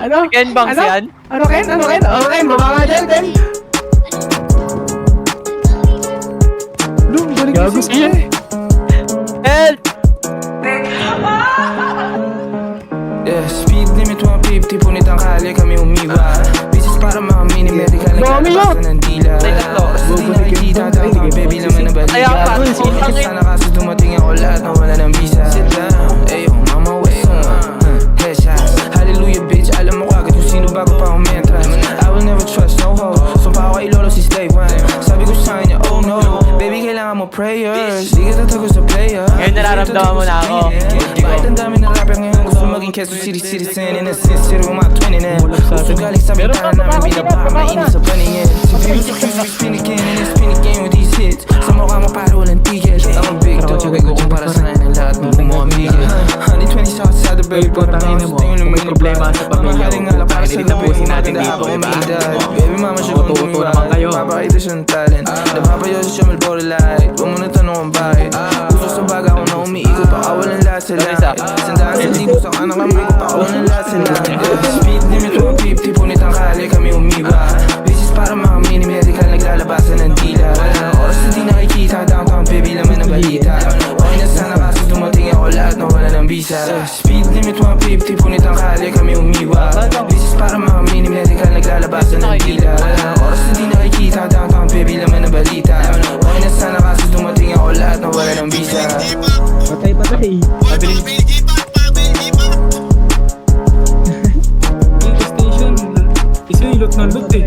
Ano? Ken Bangs Ano? yan? Ano Ken? Ano Ken? Ano Ken? Baba ka dyan, Ken. Lum, balik Gago kasi siya. Help! Yeah, speed limit 150, punit ang kali kami umiwa. Bisis para makamini, medical naglalabas na ng dila. Oras na di nakikita, downtown baby laman ng Ay, baliga. ako, Focus sana kaso dumating ako lahat na wala ng visa. Sit down, ayo, mama way headshots, hallelujah bitch, alam mo kagad kung sino bago pa umentra. I will never trust no hoe, sumpa ako kay lolo si slave one. Sabi ko sa kanya, oh no, baby kailangan mo prayers. Di ka tatago sa player. Ngayon nararamdaman mo na ako. Bakit ang dami ng rapper ngayon gusto maging Quezon City citizen. In a sense, zero mga 20 na gusto galing sa bintana namin binaba, mainit sa paningin. Si Views sa Q's pinikin, and it's pinikin with these hits. Sa mukha mo para walang tigil. I'm a big dog, ko kumpara sa ngayon ang lahat ng bumamigil. 120 shots sa the baby, pero Tangina mo, kung may problema sa pamilya mo, pakilin tapusin natin dito, diba? Baby mama siya kung Matuto naman kayo. mapakita siya ng talent. Napapayo siya malboro light. Huwag mo na tanong ang bakit. Gusto sa baga ako na umiikot pa kawalan lahat sa lahat. Sandaan sa libo sa kanang kamay ko pa kawalan lahat sa lahat. Speed limit 150, punit ang kali kami umiwa. Bisis para makamini, medical naglalabasan ng dila. Oras na di nakikita, downtown baby laman ng balita. Okay na sana kaso dumating ako lahat na wala ng visa. Speed limit 150, punit ang kali kami umiwa. Bisis para makamini, medical naglalabasan ng dila. Oras na di nakikita, downtown baby laman ng balita. Okay na sana kaso dumating ako lahat na wala ng visa. Patay. Yung station, isulot ng loot eh.